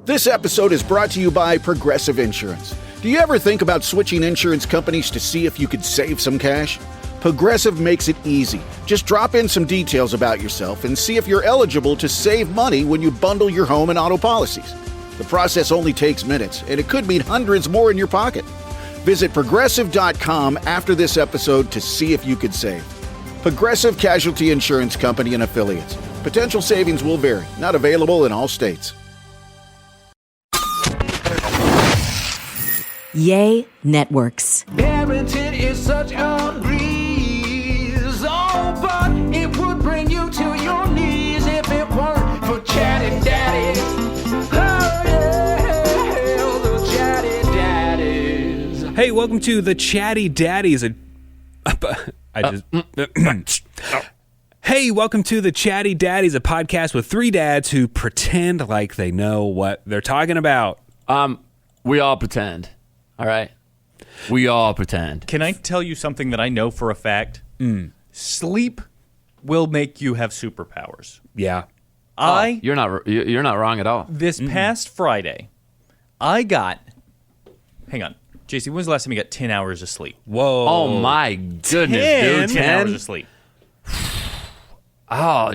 This episode is brought to you by Progressive Insurance. Do you ever think about switching insurance companies to see if you could save some cash? Progressive makes it easy. Just drop in some details about yourself and see if you're eligible to save money when you bundle your home and auto policies. The process only takes minutes, and it could mean hundreds more in your pocket. Visit Progressive.com after this episode to see if you could save. Progressive Casualty Insurance Company and Affiliates. Potential savings will vary. Not available in all states. Yay Networks. Parenting is such a breeze, oh, but it would bring you to your knees if it weren't for Chatty Daddies. Oh, yeah, the Chatty Daddies. Hey, welcome to the Chatty Daddies. Hey, welcome to the Chatty Daddies, a podcast with three dads who pretend like they know what they're talking about. We all pretend. All right? We all pretend. Can I tell you something that I know for a fact? Sleep will make you have superpowers. Yeah. You're not wrong at all. This past Friday, I got... Hang on. JC, when was the last time you got 10 hours of sleep? Whoa. Oh, my goodness, dude. 10 hours of sleep. Oh,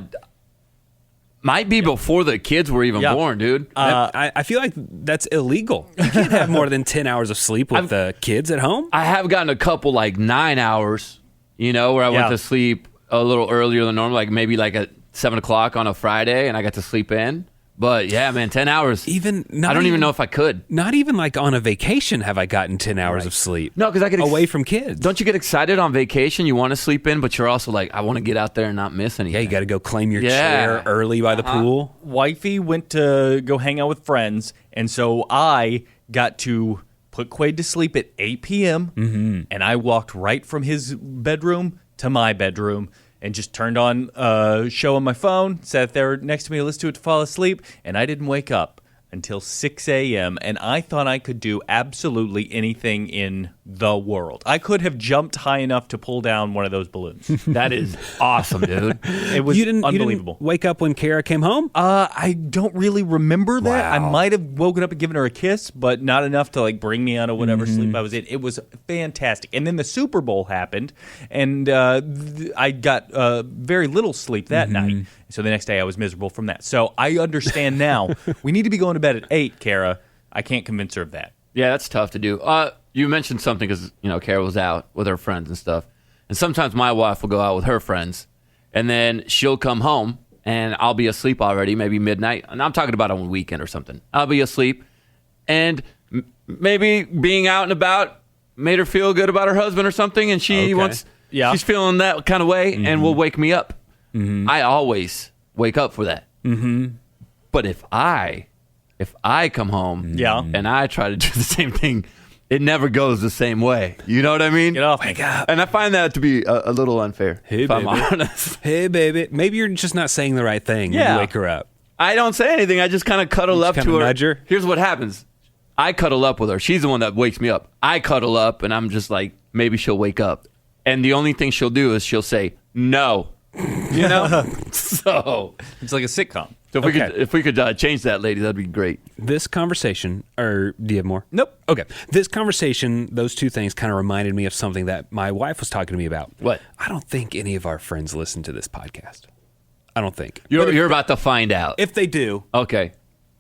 might be before the kids were even born, dude. I feel like that's illegal. You can't have more than 10 hours of sleep with the kids at home. I have gotten a couple, 9 hours, where I went to sleep a little earlier than normal, maybe at 7 o'clock on a Friday, and I got to sleep in. But, yeah, man, 10 hours. I don't even know if I could. Not even on a vacation have I gotten 10 hours of sleep. No, because I get away from kids. Don't you get excited on vacation? You want to sleep in, but you're also I want to get out there and not miss anything. Yeah, you got to go claim your chair early by the pool. Wifey went to go hang out with friends, and so I got to put Quaid to sleep at 8 p.m., and I walked right from his bedroom to my bedroom and just turned on a show on my phone, sat there next to me, listened to it to fall asleep, and I didn't wake up until 6 a.m., and I thought I could do absolutely anything in the world. I could have jumped high enough to pull down one of those balloons. That is awesome, dude. It was unbelievable. You didn't wake up when Kara came home? I don't really remember that. Wow. I might have woken up and given her a kiss, but not enough to bring me out of whatever sleep I was in. It was fantastic. And then the Super Bowl happened, and I got very little sleep that night. So the next day I was miserable from that. So I understand now. We need to be going to bed at 8, Kara. I can't convince her of that. Yeah, that's tough to do. You mentioned something because, Kara was out with her friends and stuff. And sometimes my wife will go out with her friends, and then she'll come home, and I'll be asleep already, maybe midnight. And I'm talking about on a weekend or something. I'll be asleep, and maybe being out and about made her feel good about her husband or something, and she's feeling that kind of way, and will wake me up. I always wake up for that. But if I come home and I try to do the same thing, it never goes the same way. You know what I mean? Get off Wake up. And I find that to be a little unfair, Hey, if I'm baby. honest. Hey, baby. Maybe you're just not saying the right thing when you wake her up. I don't say anything. I just kind of cuddle up to her. Nudge her. Here's what happens. I cuddle up with her. She's the one that wakes me up. I cuddle up, and I'm just maybe she'll wake up. And the only thing she'll do is she'll say, no. So it's like a sitcom. So if we could change that, ladies, that'd be great. This conversation, or do you have more? Nope. Okay. This conversation, those two things kind of reminded me of something that my wife was talking to me about. What? I don't think any of our friends listen to this podcast. I don't think. You're about to find out. If they do, okay.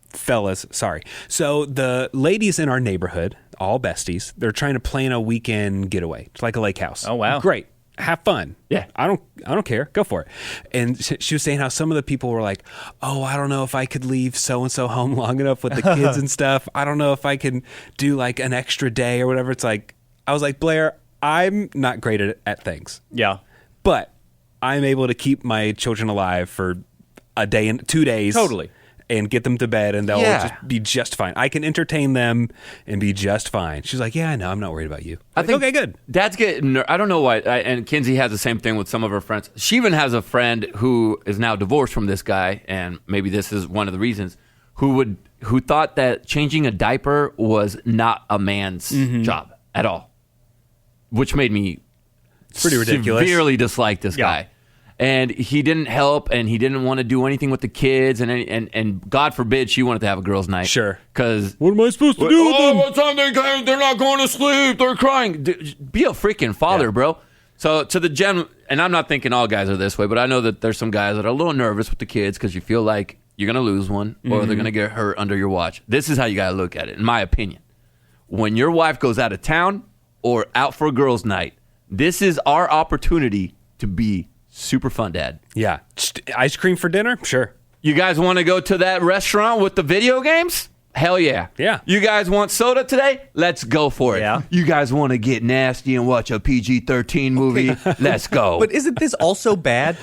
Fellas, sorry. So the ladies in our neighborhood, all besties, they're trying to plan a weekend getaway. It's like a lake house. Oh, wow. Great. Have fun. Yeah. I don't care. Go for it. And she was saying how some of the people were like, oh, I don't know if I could leave so-and-so home long enough with the kids and stuff. I don't know if I can do an extra day or whatever. It's I was like, Blair, I'm not great at things. Yeah. But I'm able to keep my children alive for a day and 2 days. Totally. And get them to bed, and they'll just be just fine. I can entertain them and be just fine. She's like, yeah, I know. I'm not worried about you. I think, okay, good. Dad's getting, I don't know why, and Kinsey has the same thing with some of her friends. She even has a friend who is now divorced from this guy, and maybe this is one of the reasons, who thought that changing a diaper was not a man's job at all, which made me pretty ridiculous. Severely dislike this guy. and he didn't help, and he didn't want to do anything with the kids, and God forbid she wanted to have a girls' night. Sure. Because What am I supposed to do with them? what time they're not going to sleep, they're crying. Dude, be a freaking father, bro. So to the and I'm not thinking all guys are this way, but I know that there's some guys that are a little nervous with the kids because you feel like you're going to lose one or they're going to get hurt under your watch. This is how you got to look at it, in my opinion. When your wife goes out of town or out for a girls' night, this is our opportunity to be super fun, Dad. Yeah. Just ice cream for dinner? Sure. You guys want to go to that restaurant with the video games? Hell yeah. Yeah. You guys want soda today? Let's go for it. Yeah. You guys want to get nasty and watch a PG-13 movie? Let's go. But isn't this also bad?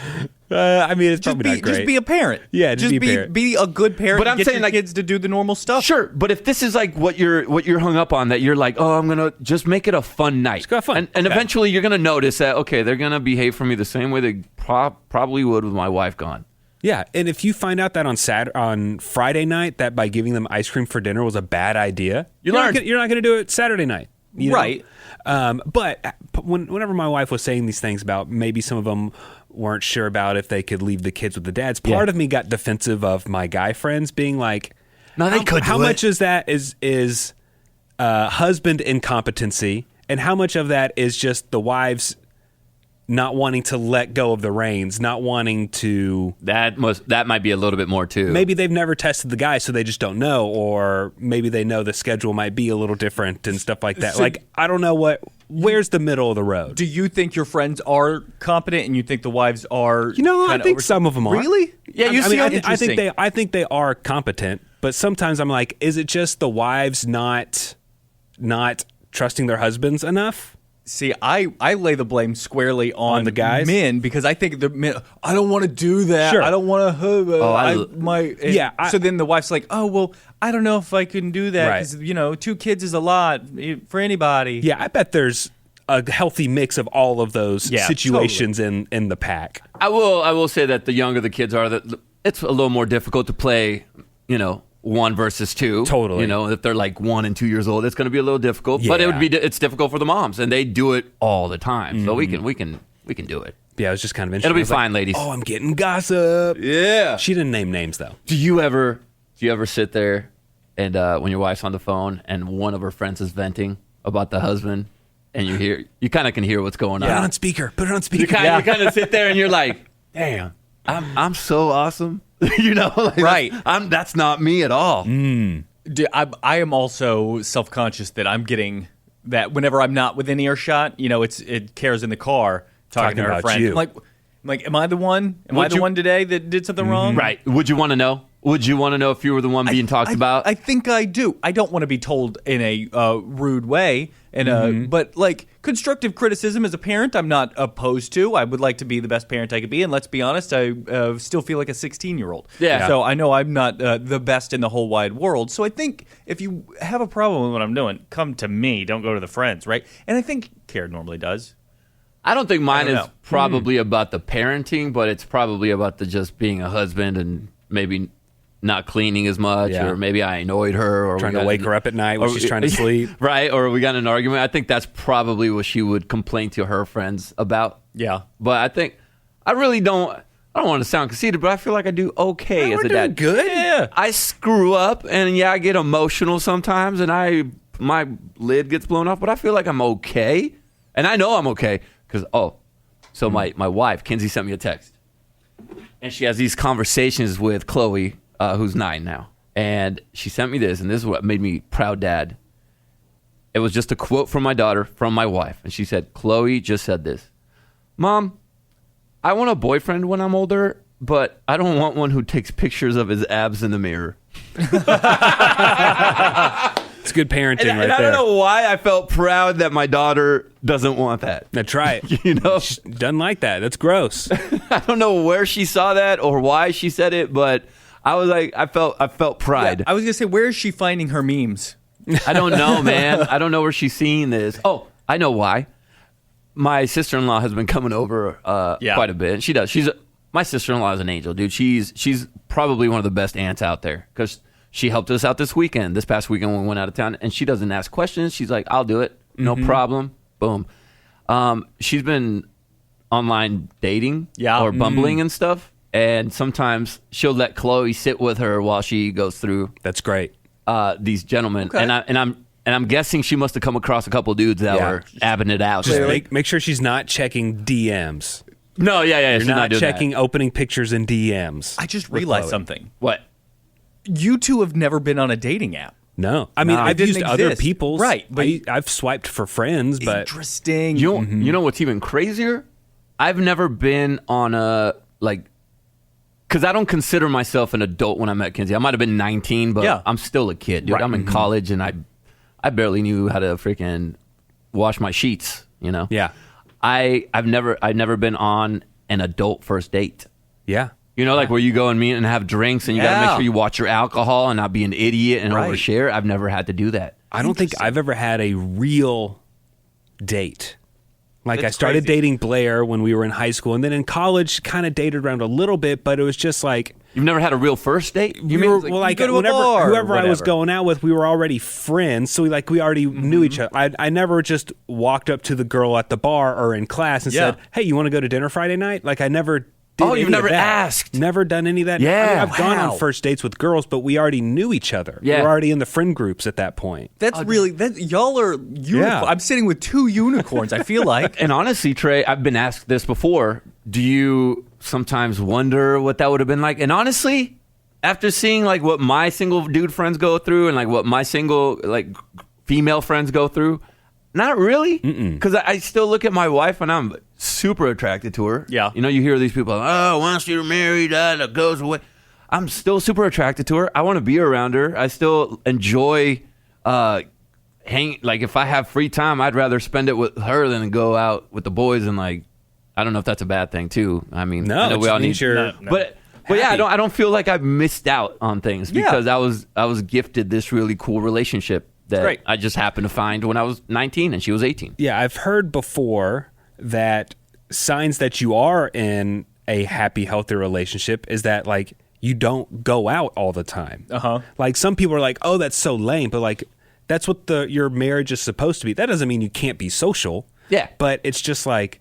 I mean, it's Just probably not great. just be a parent. Yeah, just be a parent. Be a good parent. But and I'm get saying, your like, kids to do the normal stuff. Sure, but if this is like what you're hung up on, that you're like, oh, I'm gonna just make it a fun night. Just go have fun. And Okay. eventually you're gonna notice that they're gonna behave for me the same way they probably would with my wife gone. Yeah, and if you find out that on Friday night that by giving them ice cream for dinner was a bad idea, you're not going to do it Saturday night, you know? Right. But whenever my wife was saying these things about maybe some of them weren't sure about if they could leave the kids with the dads, part of me got defensive of my guy friends being like, No, they could do how it. much is that is husband incompetency, and how much of that is just the wives not wanting to let go of the reins, not wanting to. That might be a little bit more too. Maybe they've never tested the guy, so they just don't know, or maybe they know the schedule might be a little different and stuff like that. So- like, I don't know where's the middle of the road? Do you think your friends are competent, and you think the wives are? You know, I kinda think some of them are. Really? Yeah, you I see, mean, interesting. I think they are competent, but sometimes I'm like, is it just the wives not trusting their husbands enough? See, I lay the blame squarely on the guys? men, because I think the men. I don't want to do that. Sure. I don't want to. Yeah, So then the wife's like, oh well, I don't know if I can do that Right. because 2 kids is a lot for anybody. Yeah, I bet there's a healthy mix of all of those Yeah, situations in the pack. I will say that the younger the kids are, that it's a little more difficult to play, 1 versus 2. Totally. If they're like 1 and 2 years old, it's going to be a little difficult. But Yeah. it's difficult for the moms, and they do it all the time. So we can do it. Yeah, it was just kind of interesting. It'll be I was like, fine, ladies. Oh, I'm getting gossip. Yeah. She didn't name names though. Do you ever sit there and when your wife's on the phone and one of her friends is venting about the husband, and you kind of can hear what's going Put it on. on speaker. Put it on You speaker. kind of sit there and you're like, damn, I'm so awesome. Like, Right. That's not me at all. I am also self-conscious that I'm getting that whenever I'm not within earshot. It Kara's in the car talking to her about friend. you. I'm like, am I the one? Am I Would the you- one today that did something wrong? Right. Would you want to know? Would you want to know if you were the one being talked about? I think I do. I don't want to be told in a rude way, but like constructive criticism as a parent, I'm not opposed to. I would like to be the best parent I could be, and let's be honest, I still feel like a 16-year-old. Yeah. So I know I'm not the best in the whole wide world. So I think if you have a problem with what I'm doing, come to me. Don't go to the friends, right? And I think Kara normally does. I don't think mine don't is know. probably about the parenting, but it's probably about the just being a husband and maybe not cleaning as much, Yeah. or maybe I annoyed her, or Trying to wake her up at night when she's trying to sleep. right? Or we got in an argument. I think that's probably what she would complain to her friends about. Yeah. But I think I really don't. I don't want to sound conceited, but I feel like I do okay as a dad. Good. Yeah. I screw up, and I get emotional sometimes, and my lid gets blown off. But I feel like I'm okay, and I know I'm okay because so my wife Kinsey sent me a text, and she has these conversations with Chloe, who's 9 now, and she sent me this, and this is what made me proud dad. It was just a quote from my daughter from my wife, and she said, "Chloe just said this, Mom, I want a boyfriend when I'm older, but I don't want one who takes pictures of his abs in the mirror." It's good parenting And right I there. don't know why I felt proud that my daughter doesn't want that. Now try it. She doesn't like that. That's gross. I don't know where she saw that or why she said it, but I was like, I felt pride. I was gonna say, where is she finding her memes? I don't know, man. I don't know where she's seeing this. Oh, I know why. My sister-in-law has been coming over quite a bit. She does. My sister-in-law is an angel, dude. She's probably one of the best aunts out there because she helped us out this past weekend when we went out of town, and she doesn't ask questions. She's like, I'll do it. No problem. Boom. She's been online dating Yeah. or bumbling and stuff. And sometimes she'll let Chloe sit with her while she goes through That's great. these gentlemen. Okay. And I'm guessing she must have come across a couple dudes that Yeah. were abbing it out. Just make sure she's not checking DMs. No, yeah, You're she's not doing checking that. opening pictures in DMs. I just with realized Chloe. something. What? You two have never been on a dating app. No, I mean No, it I've didn't used other exist. people's. Right, but- I've swiped for friends, but Interesting. You know what's even crazier? I've never been on a because I don't consider myself an adult when I met Kinsey. I might have been 19, but Yeah. I'm still a kid, dude. Right. I'm in college and I barely knew how to freaking wash my sheets. You know? yeah, I've never been on an adult first date. yeah. You know, like where you go and meet and have drinks and you got to Yeah. make sure you watch your alcohol and not be an idiot and Right. overshare. I've never had to do that. I don't think I've ever had a real date. Like I That's started crazy. dating Blair when we were in high school, and then in college, kind of dated around a little bit, but it was just like You've never had a real first date? we were like go to a whenever bar or whoever I was whatever. going out with, we were already friends, so we already knew each other. I never just walked up to the girl at the bar or in class and Yeah. said, "Hey, you want to go to dinner Friday night?" Like I never. Did Oh, you've any of never that. asked. Never done any of that. Yeah. I mean, I've gone Wow. on first dates with girls, but we already knew each other. Yeah. We were already in the friend groups at that point. That's y'all are unicorn. Yeah. I'm sitting with two unicorns, I feel like. And honestly, Trey, I've been asked this before. Do you sometimes wonder what that would have been like? And honestly, after seeing like what my single dude friends go through and like what my single like female friends go through, not really. Because I still look at my wife and I'm super attracted to her. Yeah. You know, you hear these people, oh, once you're married, that goes away. I'm still super attracted to her. I want to be around her. I still enjoy like if I have free time, I'd rather spend it with her than go out with the boys and like I don't know if that's a bad thing too. I mean, No, I know it we just all means need you're but yeah, I don't feel like I've missed out on things Yeah. because I was gifted this really cool relationship that Great. I just happened to find when I was 19 and she was 18. Yeah, I've heard before that signs that you are in a happy, healthy relationship is that like you don't go out all the time. Uh-huh. Like some people are like, "Oh, that's so lame," but like that's what your marriage is supposed to be. That doesn't mean you can't be social. Yeah. but it's just like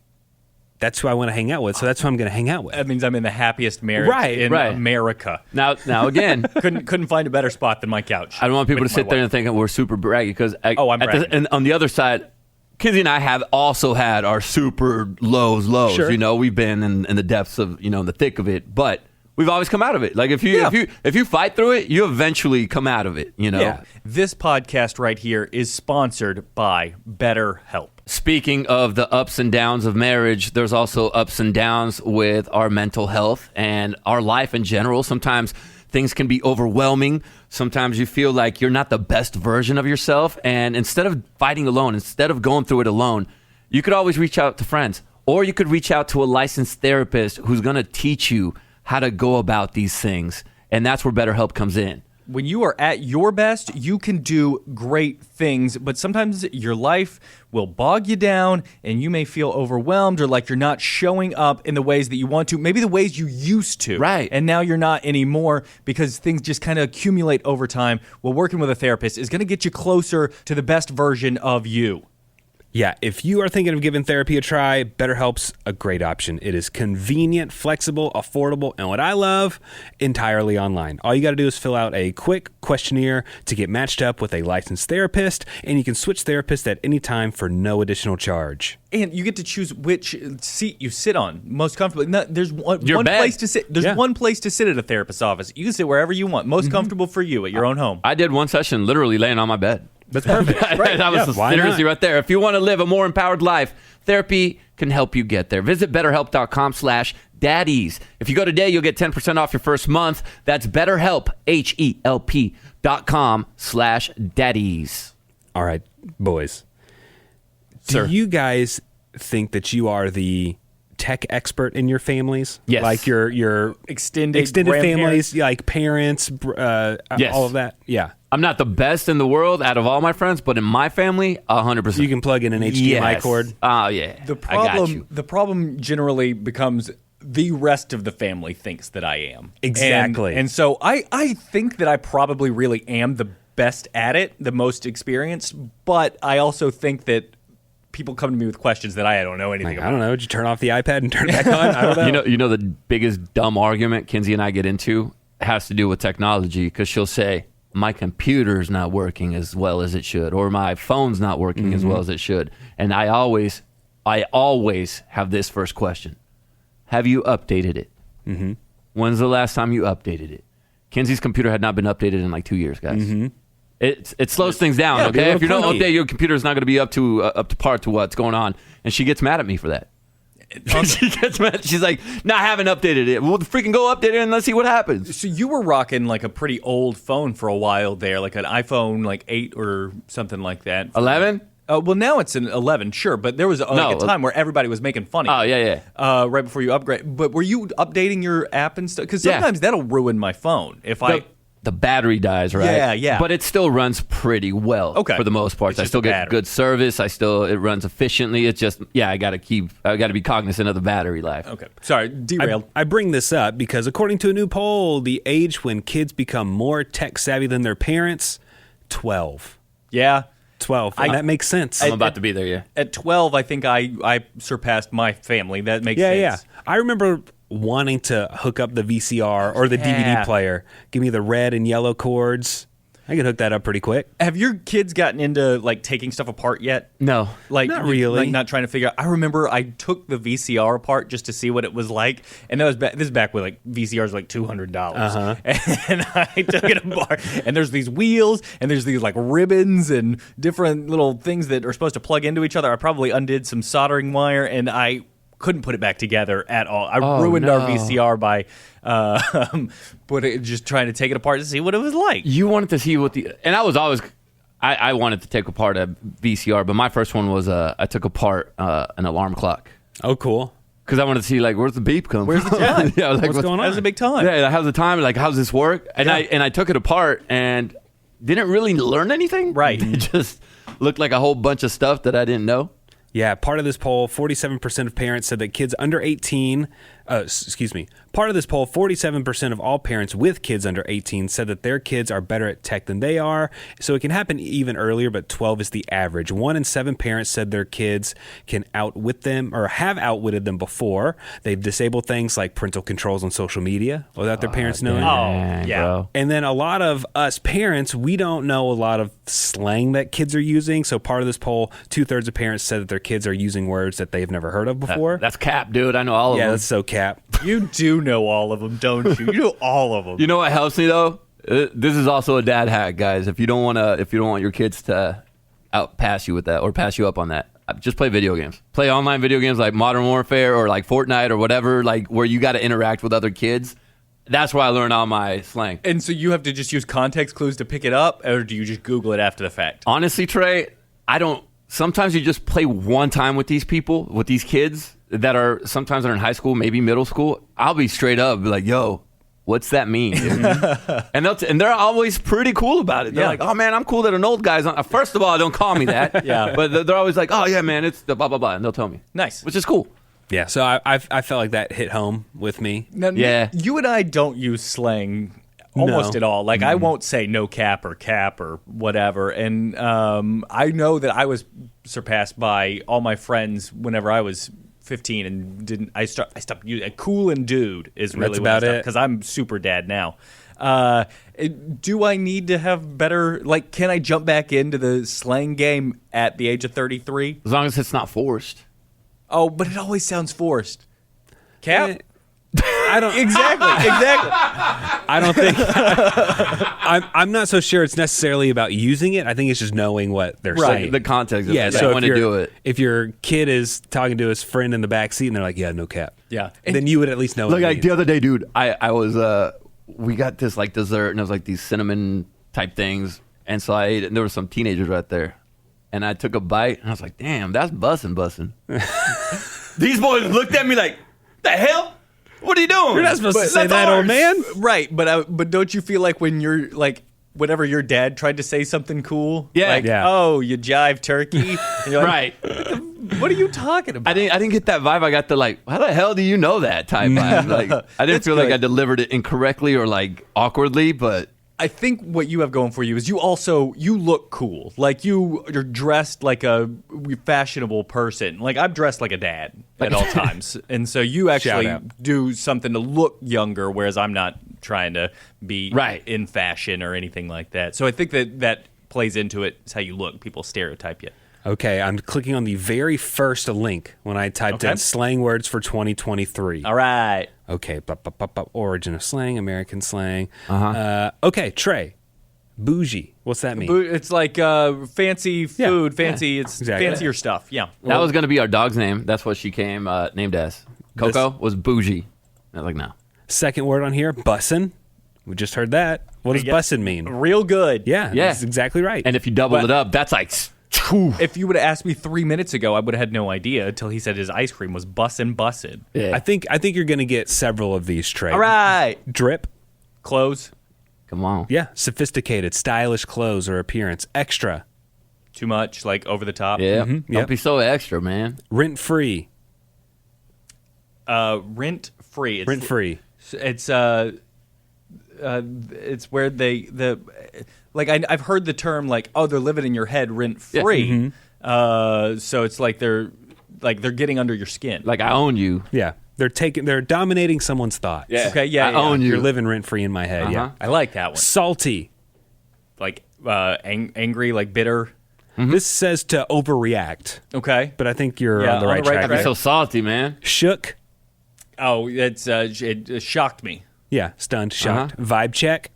that's who I want to hang out with, so that's who I'm going to hang out with. That means I'm in the happiest marriage Right, in right. America. Now again, Couldn't find a better spot than my couch. I don't want people to with sit my there wife. and think that we're super braggy because I'm bragging. and on the other side, Kinsey and I have also had our super lows. Sure. You know, we've been in the depths of in the thick of it, but we've always come out of it. Like if you fight through it, you eventually come out of it. You know. Yeah. This podcast right here is sponsored by BetterHelp. Speaking of the ups and downs of marriage, there's also ups and downs with our mental health and our life in general. Sometimes things can be overwhelming. Sometimes you feel like you're not the best version of yourself. And instead of fighting alone, instead of going through it alone, you could always reach out to friends. Or you could reach out to a licensed therapist who's going to teach you how to go about these things. And that's where BetterHelp comes in. When you are at your best, you can do great things, but sometimes your life will bog you down and you may feel overwhelmed or like you're not showing up in the ways that you want to, maybe the ways you used to. Right. And now you're not anymore because things just kind of accumulate over time. Well, working with a therapist is going to get you closer to the best version of you. Yeah, if you are thinking of giving therapy a try, BetterHelp's a great option. It is convenient, flexible, affordable, and what I love, entirely online. All you got to do is fill out a quick questionnaire to get matched up with a licensed therapist, and you can switch therapists at any time for no additional charge. And you get to choose which seat you sit on most comfortably. No, there's one Your bed. place to sit. There's Yeah. one place to sit at a therapist's office. You can sit wherever you want, most comfortable for you at your own home. I did one session literally laying on my bed. That's perfect. That was why seriously not? right there. If you want to live a more empowered life, therapy can help you get there. Visit BetterHelp.com/daddies. If you go today, you'll get 10% off your first month. That's BetterHelp, HELP.com/daddies. All right, boys. Sir. Do you guys think that you are the tech expert in your families? Yes. Like your Extended families, like parents, Yes. all of that? Yeah. I'm not the best in the world out of all my friends, but in my family, 100%. You can plug in an HDMI cord. Oh, yeah. The I got you. problem generally becomes the rest of the family thinks that I am. Exactly. And so I think that I probably really am the best at it, the most experienced, but I also think that people come to me with questions that I don't know anything Like, about. I don't know. Did you turn off the iPad and turn it back on? I don't know. You know the biggest dumb argument Kinsey and I get into has to do with technology, because she'll say, my computer's not working as well as it should, or my phone's not working as well as it should. And I always have this first question. Have you updated it? Mm-hmm. When's the last time you updated it? Kinsey's computer had not been updated in like 2 years, guys. Mm-hmm. It slows things down, Yeah, okay? If you don't clunky. update, your computer is not going to be up to par to what's going on. And she gets mad at me for that. She gets mad. She's like, "No, I haven't updated it. Well, freaking go update it and let's see what happens." So you were rocking like a pretty old phone for a while there, like an iPhone like 8 or something like that. 11? Well, now it's an 11, sure, but there was like a time where everybody was making fun of you. Oh, yeah. Right before you upgrade. But were you updating your app and stuff? Because Yeah. sometimes that'll ruin my phone if The battery dies, right? Yeah. But it still runs pretty well for the most part. It's I just still the get battery. good service. It runs efficiently. It's just, I got to be cognizant of the battery life. Okay, sorry, derailed. I bring this up because according to a new poll, the age when kids become more tech savvy than their parents, 12. Yeah. 12. And that makes sense. I'm about to be there, yeah. At 12, I think I surpassed my family. That makes sense. Yeah. I remember wanting to hook up the VCR or the DVD player. Give me the red and yellow cords. I could hook that up pretty quick. Have your kids gotten into like taking stuff apart yet? No. Like Not really. Like not trying to figure out. I remember I took the VCR apart just to see what it was like, and that was this is back when like VCRs were like $200, and I took it apart. And there's these wheels, and there's these like ribbons and different little things that are supposed to plug into each other. I probably undid some soldering wire, and I couldn't put it back together at all. I ruined our VCR by just trying to take it apart to see what it was like. You wanted to see and I was always, I wanted to take apart a VCR, but my first one was I took apart an alarm clock. Oh, cool. Because I wanted to see, like, where's the beep come Where's the from? time? Yeah, I was like, What's going on? That was a big time. Yeah, how's the time? Like, how's this work? And I took it apart and didn't really learn anything. Right. It just looked like a whole bunch of stuff that I didn't know. Yeah, part of this poll, 47% of parents said that kids under 18, part of this poll, 47% of all parents with kids under 18 said that their kids are better at tech than they are. So it can happen even earlier, but 12 is the average. 1 in 7 parents said their kids can outwit them or have outwitted them before. They've disabled things like parental controls on social media without their parents knowing. Dang, yeah. bro. And then a lot of us parents, we don't know a lot of slang that kids are using. So part of this poll, 2/3 of parents said that their kids are using words that they've never heard of before. That's cap, dude. I know all of Yeah, them. that's so cap. You do know all of them, don't you? You know all of them. You know what helps me though? This is also a dad hack, guys. If you don't want your kids to outpass you with that or pass you up on that, just play video games. Play online video games like Modern Warfare or like Fortnite or whatever, like where you got to interact with other kids. That's where I learn all my slang. And so you have to just use context clues to pick it up, or do you just Google it after the fact? Honestly, Trey, I don't. Sometimes you just play one time with these people, with these kids that are sometimes they're in high school, maybe middle school. I'll be straight up, be like, "Yo, what's that mean?" Dude? and they're always pretty cool about it. They're like, "Oh man, I'm cool that an old guy's on." First of all, don't call me that. Yeah. But they're always like, "Oh yeah, man, it's the blah blah blah," and they'll tell me. Nice. Which is cool. Yeah, so I felt like that hit home with me. Now, Yeah. You and I don't use slang almost No. at all. Like, I won't say no cap or whatever. And I know that I was surpassed by all my friends whenever I was 15 and I stopped using cool and dude is really That's about it. because I'm super dad now. Do I need to have better, like, can I jump back into the slang game at the age of 33? As long as it's not forced. Oh, but it always sounds forced. Cap? I don't Exactly. I don't think I'm not so sure it's necessarily about using it. I think it's just knowing what they're Right. saying. The context of Yeah, it. so I want to do it. if your kid is talking to his friend in the back seat and they're like, "Yeah, no cap," Yeah. then you would at least know. Look, what it like means. the other day, dude, I was we got this like dessert and it was like these cinnamon type things, and so I ate it and there were some teenagers right there, and I took a bite and I was like, damn, that's bussin'. These boys looked at me like, the hell? What are you doing? You're not supposed to say That's that, ours. old man. Right, but don't you feel like when you're like, whenever your dad tried to say something cool, Yeah. like, Yeah. oh, you jive turkey, and you're like, Right. what are you talking about? I didn't get that vibe. I got the like, how the hell do you know that type vibe? Like, I didn't That's feel like good. I delivered it incorrectly or like awkwardly, but I think what you have going for you is you look cool. Like you're dressed like a fashionable person. Like I'm dressed like a dad at all times. And so you actually do something to look younger, whereas I'm not trying to be in fashion or anything like that. So I think that plays into it. It's how you look. People stereotype you. Okay, I'm clicking on the very first link when I typed in slang words for 2023. All right. Okay, origin of slang, American slang. Okay, Trey, bougie. What's that mean? It's like fancy food, fancy. It's exactly. fancier stuff. Yeah. That was going to be our dog's name. That's what she came named as. Coco was bougie. I was like, no. Second word on here, bussin'. We just heard that. What does bussin' mean? Real good. Yeah, that's exactly right. And if you double it up, that's like... If you would have asked me 3 minutes ago, I would have had no idea until he said his ice cream was bussin'. Yeah. I think you're going to get several of these, Trey. All right. Drip. Clothes. Come on. Yeah, sophisticated, stylish clothes or appearance. Extra. Too much, like over the top. Yeah. Don't be so extra, man. Rent-free. Rent-free. Rent-free. It's where I've heard the term like, oh, they're living in your head rent free. Yeah. So it's like they're getting under your skin. Like I own you. Yeah. They're dominating someone's thoughts. Yeah. Okay, yeah. I own you. You're living rent free in my head. Yeah. I like that one. Salty. Like angry, like bitter. This says to overreact. Okay. But I think you're on the right track. You're so salty, man. Shook. Oh, it shocked me. Yeah, stunned, shocked. Vibe check.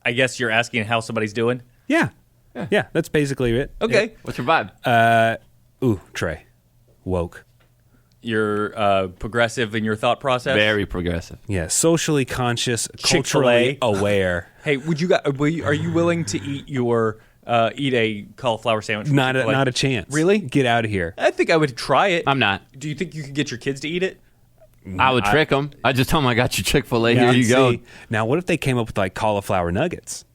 I guess you're asking how somebody's doing? Yeah, that's basically it. Okay. Yeah. What's your vibe? Trey. Woke. You're progressive in your thought process? Very progressive. Yeah, socially conscious, Chick-fil-A. culturally aware. Hey, are you willing to eat a cauliflower sandwich? Not a chance. Really? Get out of here. I think I would try it. I'm not. Do you think you could get your kids to eat it? I would trick them. I just tell them I got your Chick-fil-A. Here you go. Now, what if they came up with like cauliflower nuggets?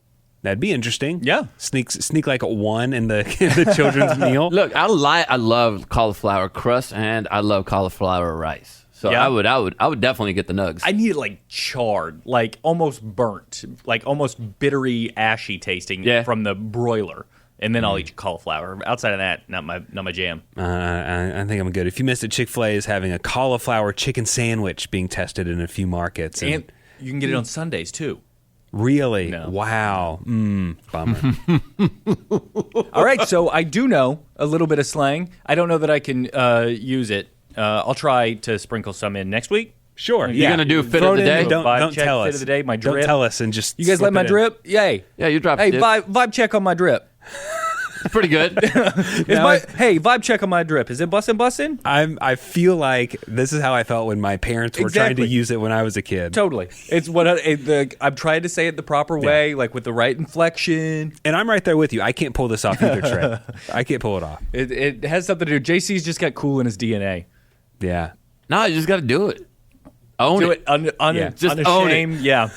That'd be interesting. Yeah. Sneak like one in the children's meal. Look, I love cauliflower crust and I love cauliflower rice. So Yeah. I would definitely get the nugs. I need it like charred, like almost burnt, like almost bittery, ashy tasting from the broiler. And then I'll eat cauliflower. Outside of that, not my jam. I think I'm good. If you missed it, Chick-fil-A is having a cauliflower chicken sandwich being tested in a few markets. And you can get it on Sundays, too. Really? No. Wow. Bummer. All right, so I do know a little bit of slang. I don't know that I can use it. I'll try to sprinkle some in next week. Sure. You're going to do fit of the day? Don't tell us. Fit of the day, my drip. Don't tell us and just You guys let my drip? Yay. Yeah, you dropped Hey, it. vibe check on my drip. It's pretty good. Hey, vibe check on my drip. Is it bussin'? I feel like this is how I felt when my parents were trying to use it when I was a kid. Totally. It's what I'm trying to say it the proper way, like with the right inflection. And I'm right there with you. I can't pull this off either, Trey. I can't pull it off. It has something to do. JC's just got cool in his DNA. Yeah. No, you just got to do it. Own Do it. it Just unashamed. own it. Yeah.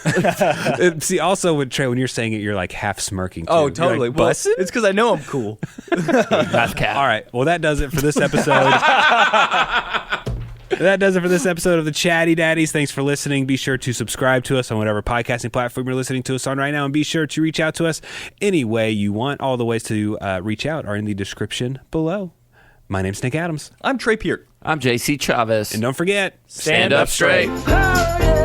See, also with Trey, when you're saying it, you're like half smirking. Too. Oh, You're totally. Like, Well, bussin'? it's because I know I'm cool. That's cat. All right. Well, that does it for this episode. That does it for this episode of the Chatty Daddies. Thanks for listening. Be sure to subscribe to us on whatever podcasting platform you're listening to us on right now. And be sure to reach out to us any way you want. All the ways to reach out are in the description below. My name's Nick Adams. I'm Trey Peart. I'm JC Chavez. And don't forget, stand up straight. Oh, yeah.